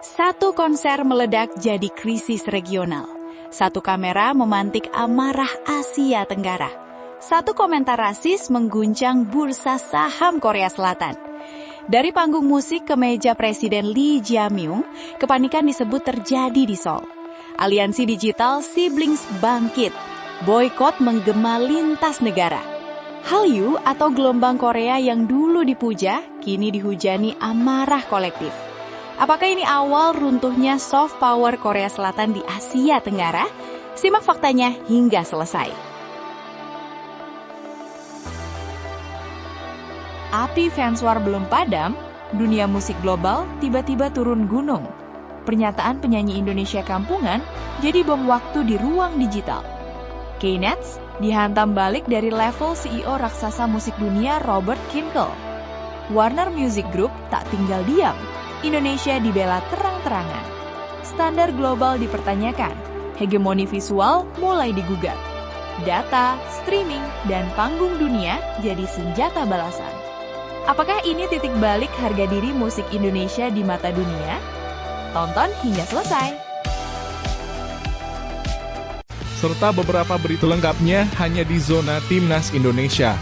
Satu konser meledak jadi krisis regional. Satu kamera memantik amarah Asia Tenggara. Satu komentar rasis mengguncang bursa saham Korea Selatan. Dari panggung musik ke meja Presiden Lee Jae-myung, kepanikan disebut terjadi di Seoul. Aliansi digital Siblings bangkit. Boykot menggema lintas negara. Hallyu atau gelombang Korea yang dulu dipuja, kini dihujani amarah kolektif. Apakah ini awal runtuhnya soft power Korea Selatan di Asia Tenggara? Simak faktanya hingga selesai. Api fans war belum padam, dunia musik global tiba-tiba turun gunung. Pernyataan penyanyi Indonesia kampungan jadi bom waktu di ruang digital. K-Nets dihantam balik dari level CEO raksasa musik dunia Robert Kinkel. Warner Music Group tak tinggal diam. Indonesia dibela terang-terangan. Standar global dipertanyakan. Hegemoni visual mulai digugat. Data, streaming, dan panggung dunia jadi senjata balasan. Apakah ini titik balik harga diri musik Indonesia di mata dunia? Tonton hingga selesai. Serta beberapa berita lengkapnya hanya di Zona Timnas Indonesia.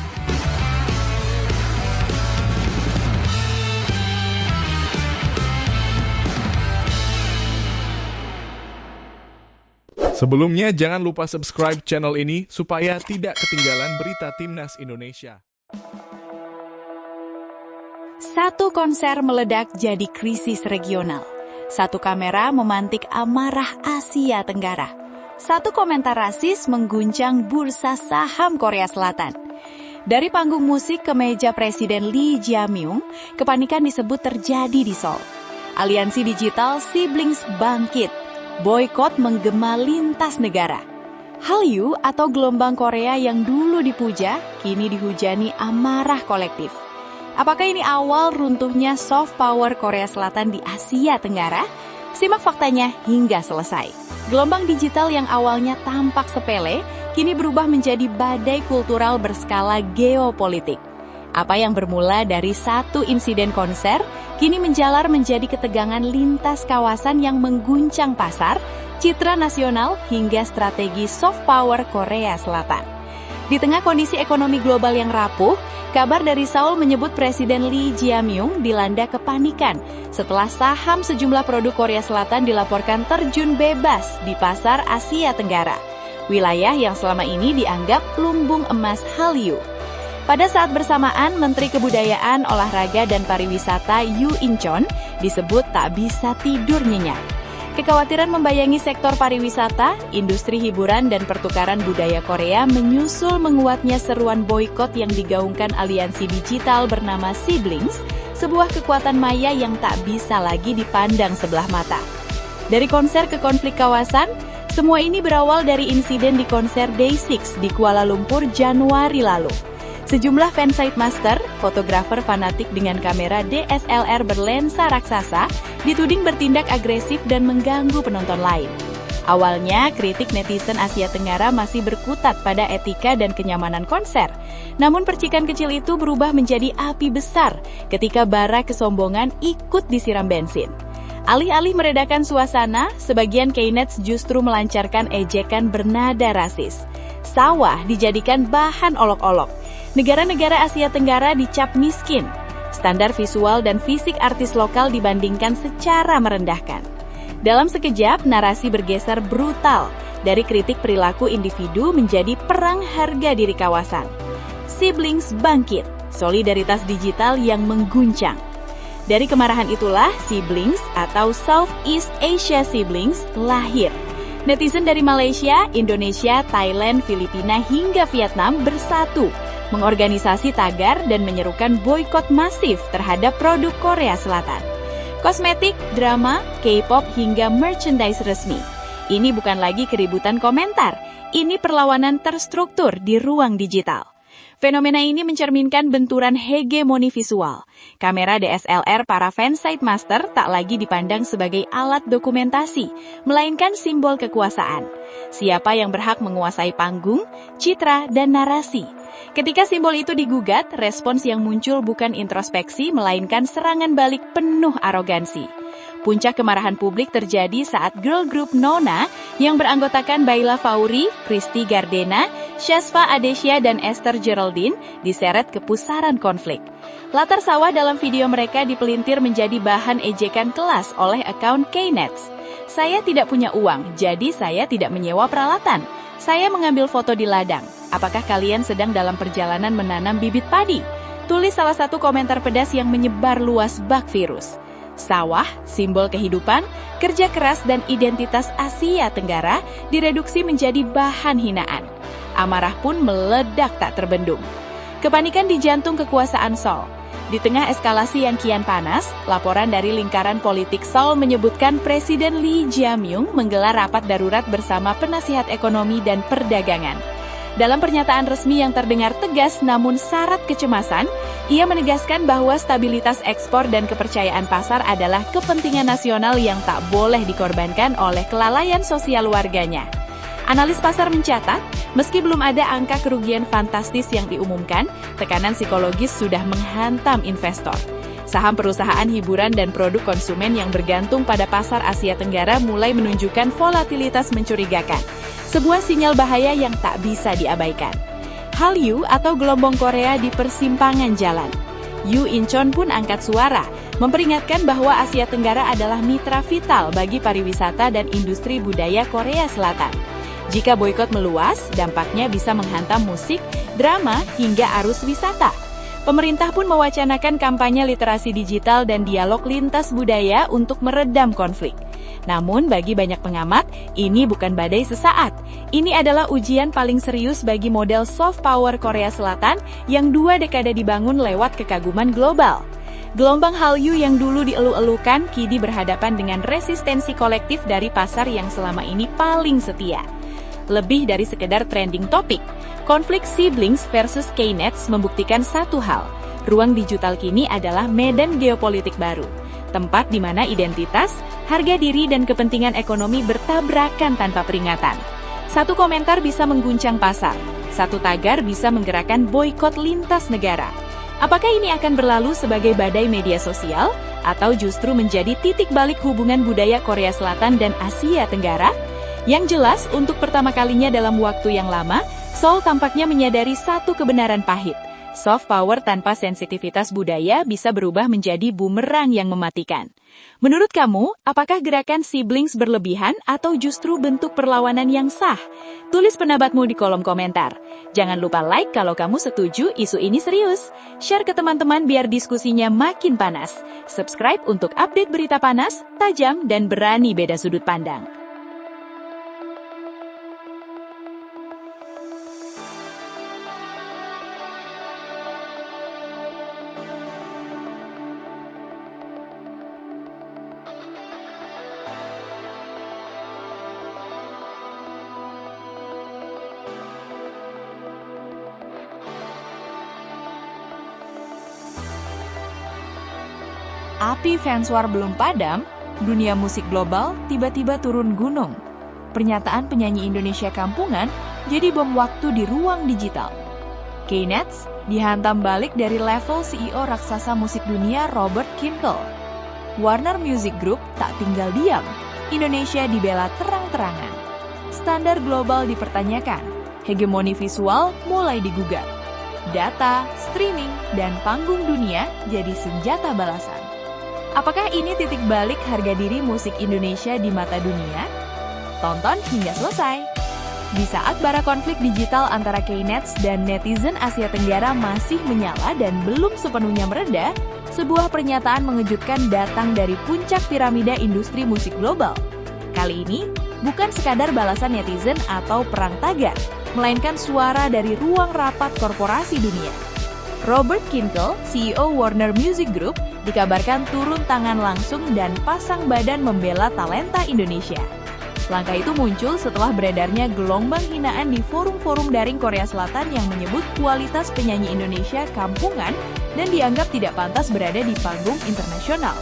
Sebelumnya, jangan lupa subscribe channel ini supaya tidak ketinggalan berita Timnas Indonesia. Satu konser meledak jadi krisis regional. Satu kamera memantik amarah Asia Tenggara. Satu komentar rasis mengguncang bursa saham Korea Selatan. Dari panggung musik ke meja Presiden Lee Jae-myung, kepanikan disebut terjadi di Seoul. Aliansi digital Siblings bangkit. Boykot menggema lintas negara. Hallyu atau gelombang Korea yang dulu dipuja, kini dihujani amarah kolektif. Apakah ini awal runtuhnya soft power Korea Selatan di Asia Tenggara? Simak faktanya hingga selesai. Gelombang digital yang awalnya tampak sepele, kini berubah menjadi badai kultural berskala geopolitik. Apa yang bermula dari satu insiden konser, kini menjalar menjadi ketegangan lintas kawasan yang mengguncang pasar, citra nasional, hingga strategi soft power Korea Selatan. Di tengah kondisi ekonomi global yang rapuh, kabar dari Seoul menyebut Presiden Lee Jae-myung dilanda kepanikan setelah saham sejumlah produk Korea Selatan dilaporkan terjun bebas di pasar Asia Tenggara, wilayah yang selama ini dianggap lumbung emas Hallyu. Pada saat bersamaan, Menteri Kebudayaan, Olahraga, dan Pariwisata Yoo In-chon disebut tak bisa tidur nyenyak. Kekhawatiran membayangi sektor pariwisata, industri hiburan, dan pertukaran budaya Korea menyusul menguatnya seruan boykot yang digaungkan aliansi digital bernama Siblings, sebuah kekuatan maya yang tak bisa lagi dipandang sebelah mata. Dari konser ke konflik kawasan, semua ini berawal dari insiden di konser Day6 di Kuala Lumpur Januari lalu. Sejumlah fansite master, fotografer fanatik dengan kamera DSLR berlensa raksasa, dituding bertindak agresif dan mengganggu penonton lain. Awalnya, kritik netizen Asia Tenggara masih berkutat pada etika dan kenyamanan konser. Namun percikan kecil itu berubah menjadi api besar ketika bara kesombongan ikut disiram bensin. Alih-alih meredakan suasana, sebagian K-Nets justru melancarkan ejekan bernada rasis. Sawah dijadikan bahan olok-olok. Negara-negara Asia Tenggara dicap miskin. Standar visual dan fisik artis lokal dibandingkan secara merendahkan. Dalam sekejap, narasi bergeser brutal dari kritik perilaku individu menjadi perang harga diri kawasan. Siblings bangkit, solidaritas digital yang mengguncang. Dari kemarahan itulah Siblings atau Southeast Asia Siblings lahir. Netizen dari Malaysia, Indonesia, Thailand, Filipina hingga Vietnam bersatu mengorganisasi tagar dan menyerukan boykot masif terhadap produk Korea Selatan. Kosmetik, drama, K-pop hingga merchandise resmi. Ini bukan lagi keributan komentar, ini perlawanan terstruktur di ruang digital. Fenomena ini mencerminkan benturan hegemoni visual. Kamera DSLR para fansite master tak lagi dipandang sebagai alat dokumentasi, melainkan simbol kekuasaan. Siapa yang berhak menguasai panggung, citra, dan narasi? Ketika simbol itu digugat, respons yang muncul bukan introspeksi, melainkan serangan balik penuh arogansi. Puncak kemarahan publik terjadi saat girl group Nona yang beranggotakan Baila Fauri, Christy Gardena, Shasva Adesya, dan Esther Geraldine diseret ke pusaran konflik. Latar sawah dalam video mereka dipelintir menjadi bahan ejekan kelas oleh akun Knets. Saya tidak punya uang, jadi saya tidak menyewa peralatan. Saya mengambil foto di ladang. Apakah kalian sedang dalam perjalanan menanam bibit padi? Tulis salah satu komentar pedas yang menyebar luas bak virus. Sawah, simbol kehidupan, kerja keras, dan identitas Asia Tenggara direduksi menjadi bahan hinaan. Amarah pun meledak tak terbendung. Kepanikan di jantung kekuasaan Seoul. Di tengah eskalasi yang kian panas, laporan dari lingkaran politik Seoul menyebutkan Presiden Lee Jae-myung menggelar rapat darurat bersama penasihat ekonomi dan perdagangan. Dalam pernyataan resmi yang terdengar tegas namun syarat kecemasan, ia menegaskan bahwa stabilitas ekspor dan kepercayaan pasar adalah kepentingan nasional yang tak boleh dikorbankan oleh kelalaian sosial warganya. Analis pasar mencatat, meski belum ada angka kerugian fantastis yang diumumkan, tekanan psikologis sudah menghantam investor. Saham perusahaan hiburan dan produk konsumen yang bergantung pada pasar Asia Tenggara mulai menunjukkan volatilitas mencurigakan. Sebuah sinyal bahaya yang tak bisa diabaikan. Hallyu atau gelombang Korea di persimpangan jalan. Yoo In-chon pun angkat suara, memperingatkan bahwa Asia Tenggara adalah mitra vital bagi pariwisata dan industri budaya Korea Selatan. Jika boikot meluas, dampaknya bisa menghantam musik, drama, hingga arus wisata. Pemerintah pun mewacanakan kampanye literasi digital dan dialog lintas budaya untuk meredam konflik. Namun bagi banyak pengamat, ini bukan badai sesaat. Ini adalah ujian paling serius bagi model soft power Korea Selatan yang 2 dekade dibangun lewat kekaguman global. Gelombang Hallyu yang dulu dielu-elukan kini berhadapan dengan resistensi kolektif dari pasar yang selama ini paling setia. Lebih dari sekedar trending topik, konflik siblings versus Knets membuktikan satu hal. Ruang digital kini adalah medan geopolitik baru. Tempat di mana identitas, harga diri, dan kepentingan ekonomi bertabrakan tanpa peringatan. Satu komentar bisa mengguncang pasar, satu tagar bisa menggerakkan boikot lintas negara. Apakah ini akan berlalu sebagai badai media sosial, atau justru menjadi titik balik hubungan budaya Korea Selatan dan Asia Tenggara? Yang jelas, untuk pertama kalinya dalam waktu yang lama, Seoul tampaknya menyadari satu kebenaran pahit. Soft power tanpa sensitivitas budaya bisa berubah menjadi bumerang yang mematikan. Menurut kamu, apakah gerakan siblings berlebihan atau justru bentuk perlawanan yang sah? Tulis pendapatmu di kolom komentar. Jangan lupa like kalau kamu setuju isu ini serius. Share ke teman-teman biar diskusinya makin panas. Subscribe untuk update berita panas, tajam, dan berani beda sudut pandang. Api fans war belum padam, dunia musik global tiba-tiba turun gunung. Pernyataan penyanyi Indonesia kampungan jadi bom waktu di ruang digital. Knets dihantam balik dari level CEO raksasa musik dunia Robert Kinkel. Warner Music Group tak tinggal diam, Indonesia dibela terang-terangan. Standar global dipertanyakan, hegemoni visual mulai digugat. Data, streaming, dan panggung dunia jadi senjata balasan. Apakah ini titik balik harga diri musik Indonesia di mata dunia? Tonton hingga selesai. Di saat bara konflik digital antara Knets dan netizen Asia Tenggara masih menyala dan belum sepenuhnya mereda, sebuah pernyataan mengejutkan datang dari puncak piramida industri musik global. Kali ini, bukan sekadar balasan netizen atau perang tagar, melainkan suara dari ruang rapat korporasi dunia. Robert Kinkel, CEO Warner Music Group, dikabarkan turun tangan langsung dan pasang badan membela talenta Indonesia. Langkah itu muncul setelah beredarnya gelombang hinaan di forum-forum daring Korea Selatan yang menyebut kualitas penyanyi Indonesia kampungan dan dianggap tidak pantas berada di panggung internasional.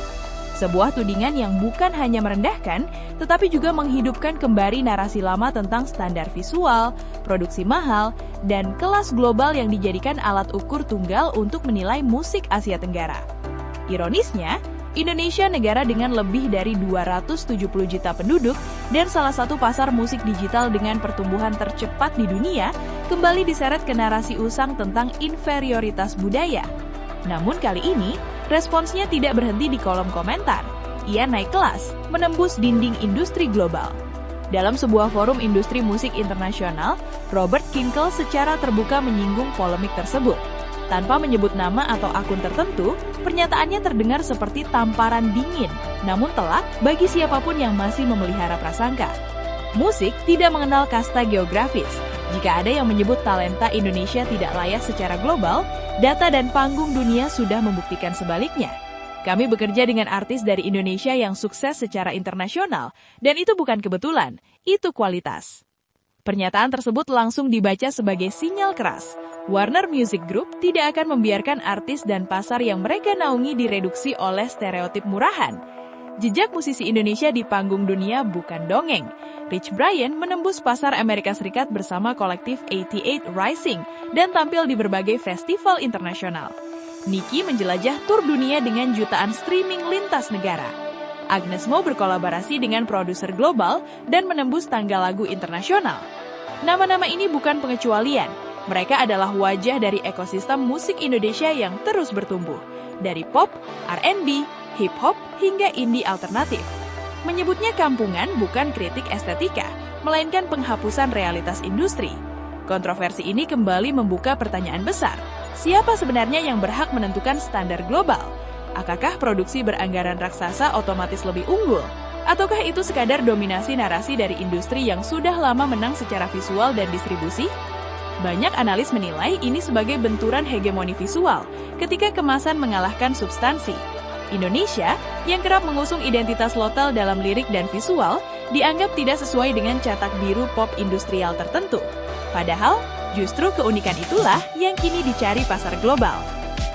Sebuah tudingan yang bukan hanya merendahkan, tetapi juga menghidupkan kembali narasi lama tentang standar visual, produksi mahal, dan kelas global yang dijadikan alat ukur tunggal untuk menilai musik Asia Tenggara. Ironisnya, Indonesia negara dengan lebih dari 270 juta penduduk dan salah satu pasar musik digital dengan pertumbuhan tercepat di dunia, kembali diseret ke narasi usang tentang inferioritas budaya. Namun kali ini, responsnya tidak berhenti di kolom komentar. Ia naik kelas, menembus dinding industri global. Dalam sebuah forum industri musik internasional, Robert Kinkel secara terbuka menyinggung polemik tersebut. Tanpa menyebut nama atau akun tertentu, pernyataannya terdengar seperti tamparan dingin, namun telak bagi siapapun yang masih memelihara prasangka. Musik tidak mengenal kasta geografis. Jika ada yang menyebut talenta Indonesia tidak layak secara global, data dan panggung dunia sudah membuktikan sebaliknya. Kami bekerja dengan artis dari Indonesia yang sukses secara internasional, dan itu bukan kebetulan, itu kualitas. Pernyataan tersebut langsung dibaca sebagai sinyal keras. Warner Music Group tidak akan membiarkan artis dan pasar yang mereka naungi direduksi oleh stereotip murahan. Jejak musisi Indonesia di panggung dunia bukan dongeng. Rich Brian menembus pasar Amerika Serikat bersama kolektif 88 Rising dan tampil di berbagai festival internasional. Nicky menjelajah tur dunia dengan jutaan streaming lintas negara. Agnes Mo berkolaborasi dengan produser global dan menembus tangga lagu internasional. Nama-nama ini bukan pengecualian. Mereka adalah wajah dari ekosistem musik Indonesia yang terus bertumbuh, dari pop, R&B, hip-hop, hingga indie alternatif. Menyebutnya kampungan bukan kritik estetika, melainkan penghapusan realitas industri. Kontroversi ini kembali membuka pertanyaan besar. Siapa sebenarnya yang berhak menentukan standar global? Apakah produksi beranggaran raksasa otomatis lebih unggul? Ataukah itu sekadar dominasi narasi dari industri yang sudah lama menang secara visual dan distribusi? Banyak analis menilai ini sebagai benturan hegemoni visual ketika kemasan mengalahkan substansi. Indonesia, yang kerap mengusung identitas lokal dalam lirik dan visual, dianggap tidak sesuai dengan cetak biru pop industrial tertentu. Padahal, justru keunikan itulah yang kini dicari pasar global.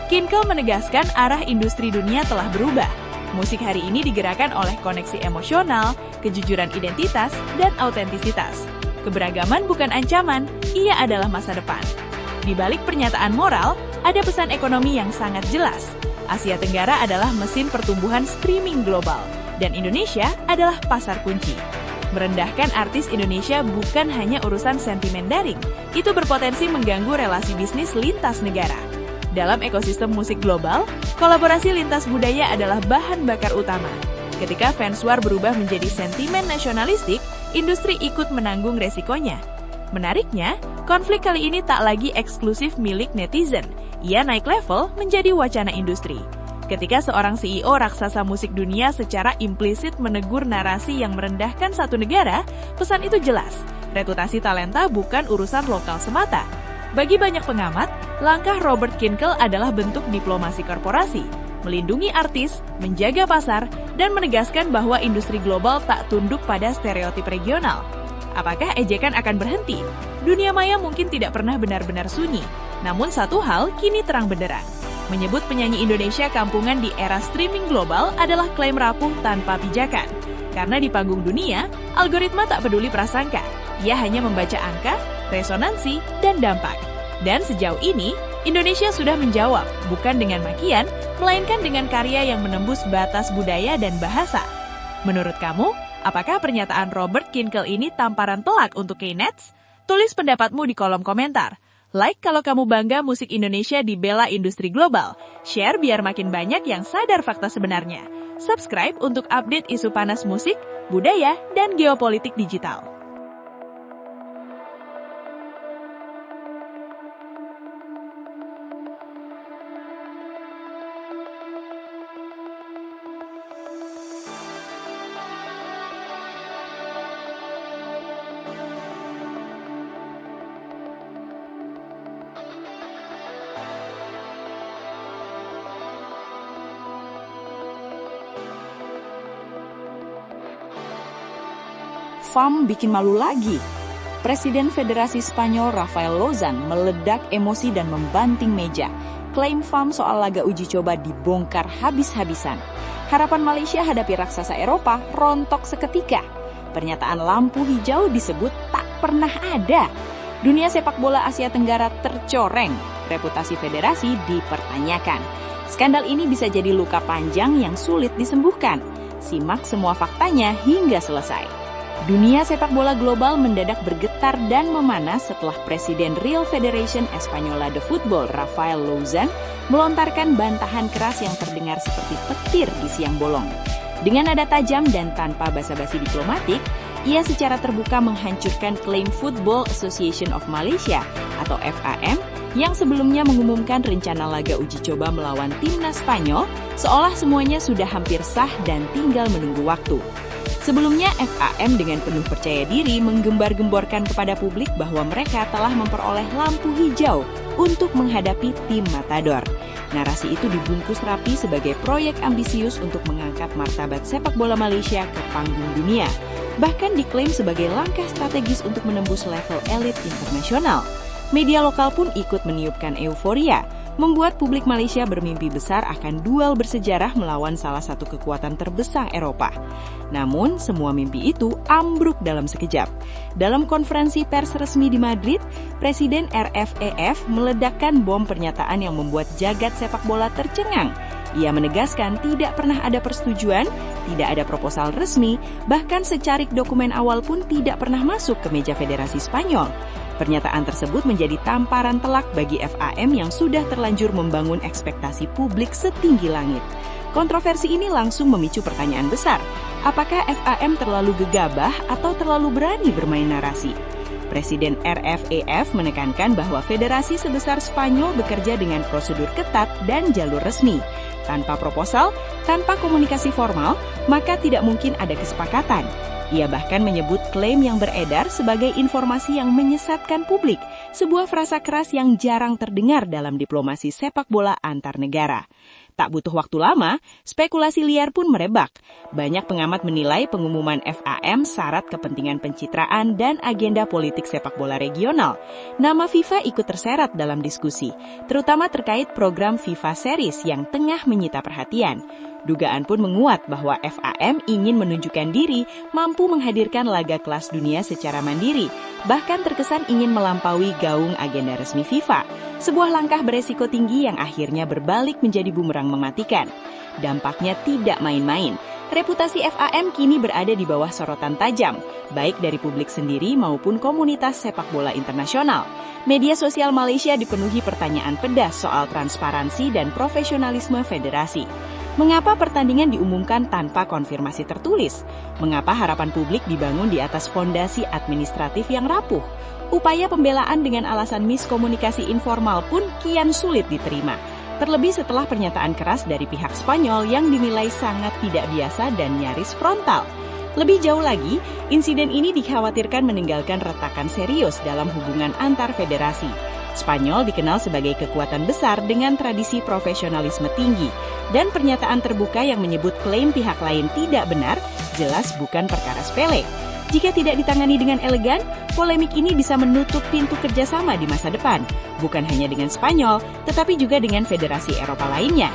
Kinkel menegaskan arah industri dunia telah berubah. Musik hari ini digerakkan oleh koneksi emosional, kejujuran identitas, dan autentisitas. Keberagaman bukan ancaman, ia adalah masa depan. Di balik pernyataan moral, ada pesan ekonomi yang sangat jelas. Asia Tenggara adalah mesin pertumbuhan streaming global, dan Indonesia adalah pasar kunci. Merendahkan artis Indonesia bukan hanya urusan sentimen daring, itu berpotensi mengganggu relasi bisnis lintas negara. Dalam ekosistem musik global, kolaborasi lintas budaya adalah bahan bakar utama. Ketika fans war berubah menjadi sentimen nasionalistik, industri ikut menanggung resikonya. Menariknya, konflik kali ini tak lagi eksklusif milik netizen. Ia naik level menjadi wacana industri. Ketika seorang CEO raksasa musik dunia secara implisit menegur narasi yang merendahkan satu negara, pesan itu jelas. Reputasi talenta bukan urusan lokal semata. Bagi banyak pengamat, langkah Robert Kinkel adalah bentuk diplomasi korporasi, melindungi artis, menjaga pasar, dan menegaskan bahwa industri global tak tunduk pada stereotip regional. Apakah ejekan akan berhenti? Dunia maya mungkin tidak pernah benar-benar sunyi, namun satu hal kini terang benderang. Menyebut penyanyi Indonesia kampungan di era streaming global adalah klaim rapuh tanpa pijakan. Karena di panggung dunia, algoritma tak peduli prasangka. Ia hanya membaca angka, resonansi, dan dampak. Dan sejauh ini, Indonesia sudah menjawab, bukan dengan makian, melainkan dengan karya yang menembus batas budaya dan bahasa. Menurut kamu, apakah pernyataan Robert Kinkel ini tamparan telak untuk K-Nets? Tulis pendapatmu di kolom komentar. Like kalau kamu bangga musik Indonesia dibela industri global. Share biar makin banyak yang sadar fakta sebenarnya. Subscribe untuk update isu panas musik, budaya, dan geopolitik digital. FAM bikin malu lagi. Presiden Federasi Spanyol Rafael Lozan meledak emosi dan membanting meja. Klaim FAM soal laga uji coba dibongkar habis-habisan. Harapan Malaysia hadapi raksasa Eropa rontok seketika. Pernyataan lampu hijau disebut tak pernah ada. Dunia sepak bola Asia Tenggara tercoreng. Reputasi federasi dipertanyakan. Skandal ini bisa jadi luka panjang yang sulit disembuhkan. Simak semua faktanya hingga selesai. Dunia sepak bola global mendadak bergetar dan memanas setelah Presiden Real Federation Española de Football Rafael Lozan melontarkan bantahan keras yang terdengar seperti petir di siang bolong. Dengan nada tajam dan tanpa basa-basi diplomatik, ia secara terbuka menghancurkan klaim Football Association of Malaysia atau FAM yang sebelumnya mengumumkan rencana laga uji coba melawan timnas Spanyol seolah semuanya sudah hampir sah dan tinggal menunggu waktu. Sebelumnya, FAM dengan penuh percaya diri menggembar-gemborkan kepada publik bahwa mereka telah memperoleh lampu hijau untuk menghadapi tim Matador. Narasi itu dibungkus rapi sebagai proyek ambisius untuk mengangkat martabat sepak bola Malaysia ke panggung dunia. Bahkan diklaim sebagai langkah strategis untuk menembus level elit internasional. Media lokal pun ikut meniupkan euforia, membuat publik Malaysia bermimpi besar akan duel bersejarah melawan salah satu kekuatan terbesar Eropa. Namun, semua mimpi itu ambruk dalam sekejap. Dalam konferensi pers resmi di Madrid, Presiden RFEF meledakkan bom pernyataan yang membuat jagat sepak bola tercengang. Ia menegaskan tidak pernah ada persetujuan, tidak ada proposal resmi, bahkan secarik dokumen awal pun tidak pernah masuk ke meja Federasi Spanyol. Pernyataan tersebut menjadi tamparan telak bagi FAM yang sudah terlanjur membangun ekspektasi publik setinggi langit. Kontroversi ini langsung memicu pertanyaan besar. Apakah FAM terlalu gegabah atau terlalu berani bermain narasi? Presiden RFEF menekankan bahwa federasi sebesar Spanyol bekerja dengan prosedur ketat dan jalur resmi. Tanpa proposal, tanpa komunikasi formal, maka tidak mungkin ada kesepakatan. Ia bahkan menyebut klaim yang beredar sebagai informasi yang menyesatkan publik, sebuah frasa keras yang jarang terdengar dalam diplomasi sepak bola antar negara. Tak butuh waktu lama, spekulasi liar pun merebak. Banyak pengamat menilai pengumuman FAM syarat kepentingan pencitraan dan agenda politik sepak bola regional. Nama FIFA ikut terseret dalam diskusi, terutama terkait program FIFA Series yang tengah menyita perhatian. Dugaan pun menguat bahwa FAM ingin menunjukkan diri mampu menghadirkan laga kelas dunia secara mandiri, bahkan terkesan ingin melampaui gaung agenda resmi FIFA. Sebuah langkah beresiko tinggi yang akhirnya berbalik menjadi bumerang mematikan. Dampaknya tidak main-main. Reputasi FAM kini berada di bawah sorotan tajam, baik dari publik sendiri maupun komunitas sepak bola internasional. Media sosial Malaysia dipenuhi pertanyaan pedas soal transparansi dan profesionalisme federasi. Mengapa pertandingan diumumkan tanpa konfirmasi tertulis? Mengapa harapan publik dibangun di atas fondasi administratif yang rapuh? Upaya pembelaan dengan alasan miskomunikasi informal pun kian sulit diterima. Terlebih setelah pernyataan keras dari pihak Spanyol yang dinilai sangat tidak biasa dan nyaris frontal. Lebih jauh lagi, insiden ini dikhawatirkan meninggalkan retakan serius dalam hubungan antar federasi. Spanyol dikenal sebagai kekuatan besar dengan tradisi profesionalisme tinggi, dan pernyataan terbuka yang menyebut klaim pihak lain tidak benar jelas bukan perkara sepele. Jika tidak ditangani dengan elegan, polemik ini bisa menutup pintu kerjasama di masa depan, bukan hanya dengan Spanyol, tetapi juga dengan federasi Eropa lainnya.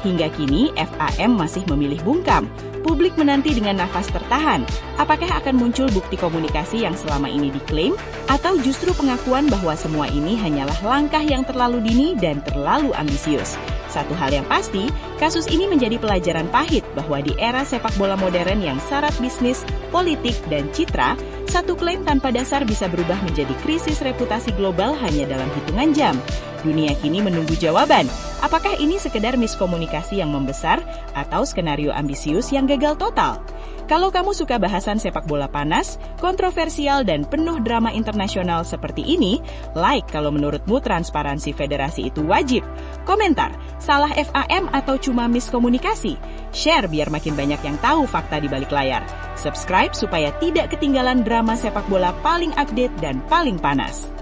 Hingga kini, FAM masih memilih bungkam. Publik menanti dengan nafas tertahan. Apakah akan muncul bukti komunikasi yang selama ini diklaim, atau justru pengakuan bahwa semua ini hanyalah langkah yang terlalu dini dan terlalu ambisius? Satu hal yang pasti, kasus ini menjadi pelajaran pahit bahwa di era sepak bola modern yang syarat bisnis, politik, dan citra, satu klaim tanpa dasar bisa berubah menjadi krisis reputasi global hanya dalam hitungan jam. Dunia kini menunggu jawaban. Apakah ini sekedar miskomunikasi yang membesar atau skenario ambisius yang gagal total? Kalau kamu suka bahasan sepak bola panas, kontroversial, dan penuh drama internasional seperti ini, like kalau menurutmu transparansi federasi itu wajib. Komentar, salah FAM atau cuma miskomunikasi? Share biar makin banyak yang tahu fakta di balik layar. Subscribe supaya tidak ketinggalan drama sepak bola paling update dan paling panas.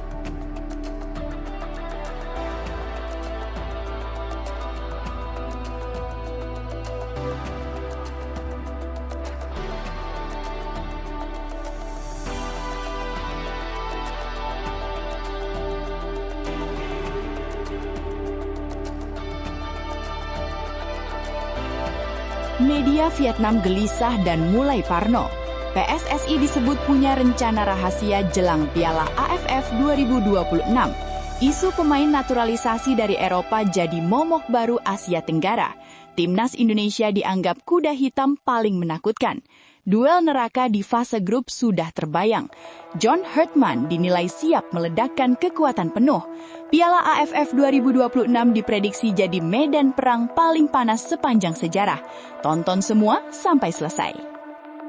Media Vietnam gelisah dan mulai parno. PSSI disebut punya rencana rahasia jelang Piala AFF 2026. Isu pemain naturalisasi dari Eropa jadi momok baru Asia Tenggara. Timnas Indonesia dianggap kuda hitam paling menakutkan. Duel neraka di fase grup sudah terbayang. John Hartman dinilai siap meledakkan kekuatan penuh. Piala AFF 2026 diprediksi jadi medan perang paling panas sepanjang sejarah. Tonton semua sampai selesai.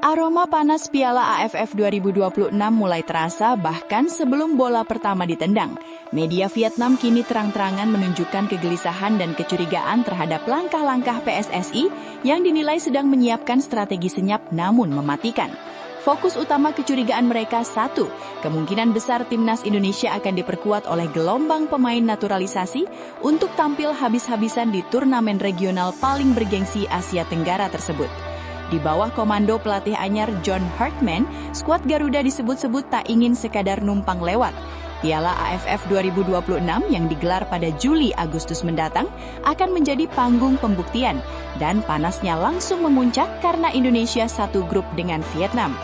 Aroma panas Piala AFF 2026 mulai terasa bahkan sebelum bola pertama ditendang. Media Vietnam kini terang-terangan menunjukkan kegelisahan dan kecurigaan terhadap langkah-langkah PSSI yang dinilai sedang menyiapkan strategi senyap namun mematikan. Fokus utama kecurigaan mereka satu, kemungkinan besar timnas Indonesia akan diperkuat oleh gelombang pemain naturalisasi untuk tampil habis-habisan di turnamen regional paling bergengsi Asia Tenggara tersebut. Di bawah komando pelatih anyar John Hartman, skuad Garuda disebut-sebut tak ingin sekadar numpang lewat. Piala AFF 2026 yang digelar pada Juli-Agustus mendatang akan menjadi panggung pembuktian dan panasnya langsung memuncak karena Indonesia satu grup dengan Vietnam.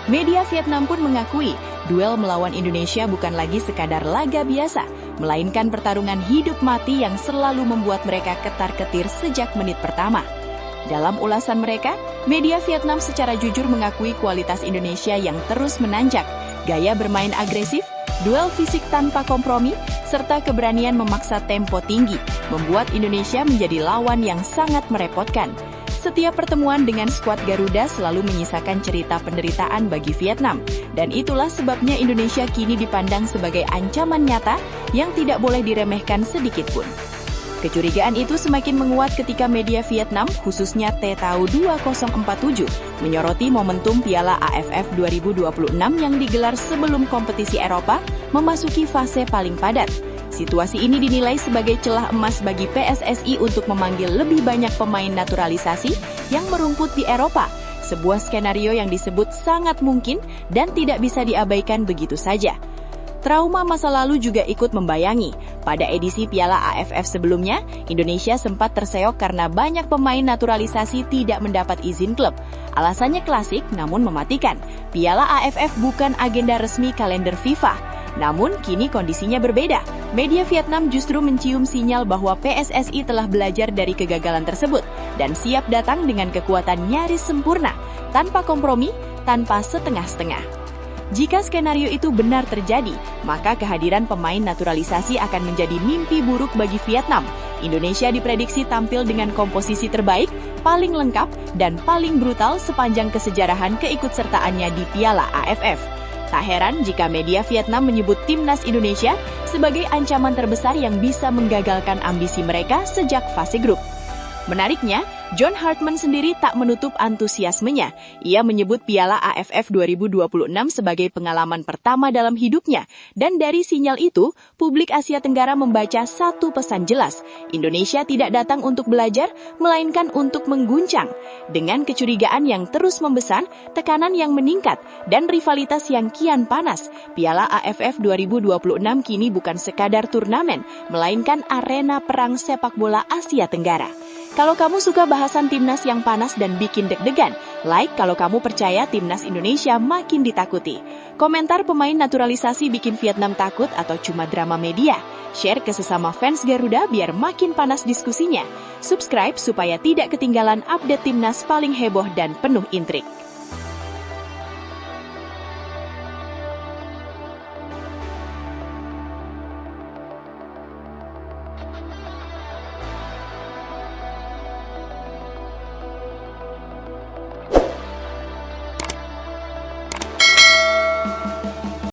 Media Vietnam pun mengakui duel melawan Indonesia bukan lagi sekadar laga biasa, melainkan pertarungan hidup mati yang selalu membuat mereka ketar-ketir sejak menit pertama. Dalam ulasan mereka, media Vietnam secara jujur mengakui kualitas Indonesia yang terus menanjak, gaya bermain agresif, duel fisik tanpa kompromi, serta keberanian memaksa tempo tinggi, membuat Indonesia menjadi lawan yang sangat merepotkan. Setiap pertemuan dengan skuad Garuda selalu menyisakan cerita penderitaan bagi Vietnam, dan itulah sebabnya Indonesia kini dipandang sebagai ancaman nyata yang tidak boleh diremehkan sedikit pun. Kecurigaan itu semakin menguat ketika media Vietnam, khususnya TTAU 2047, menyoroti momentum Piala AFF 2026 yang digelar sebelum kompetisi Eropa memasuki fase paling padat. Situasi ini dinilai sebagai celah emas bagi PSSI untuk memanggil lebih banyak pemain naturalisasi yang merumput di Eropa, sebuah skenario yang disebut sangat mungkin dan tidak bisa diabaikan begitu saja. Trauma masa lalu juga ikut membayangi. Pada edisi Piala AFF sebelumnya, Indonesia sempat terseok karena banyak pemain naturalisasi tidak mendapat izin klub. Alasannya klasik namun mematikan. Piala AFF bukan agenda resmi kalender FIFA. Namun kini kondisinya berbeda. Media Vietnam justru mencium sinyal bahwa PSSI telah belajar dari kegagalan tersebut dan siap datang dengan kekuatan nyaris sempurna, tanpa kompromi, tanpa setengah-setengah. Jika skenario itu benar terjadi, maka kehadiran pemain naturalisasi akan menjadi mimpi buruk bagi Vietnam. Indonesia diprediksi tampil dengan komposisi terbaik, paling lengkap, dan paling brutal sepanjang kesejarahan keikutsertaannya di Piala AFF. Tak heran jika media Vietnam menyebut timnas Indonesia sebagai ancaman terbesar yang bisa menggagalkan ambisi mereka sejak fase grup. Menariknya, John Hartman sendiri tak menutup antusiasmenya. Ia menyebut Piala AFF 2026 sebagai pengalaman pertama dalam hidupnya. Dan dari sinyal itu, publik Asia Tenggara membaca satu pesan jelas. Indonesia tidak datang untuk belajar, melainkan untuk mengguncang. Dengan kecurigaan yang terus membesar, tekanan yang meningkat, dan rivalitas yang kian panas, Piala AFF 2026 kini bukan sekadar turnamen, melainkan arena perang sepak bola Asia Tenggara. Kalau kamu suka bahasan timnas yang panas dan bikin deg-degan, like kalau kamu percaya timnas Indonesia makin ditakuti. Komentar pemain naturalisasi bikin Vietnam takut atau cuma drama media? Share ke sesama fans Garuda biar makin panas diskusinya. Subscribe supaya tidak ketinggalan update timnas paling heboh dan penuh intrik.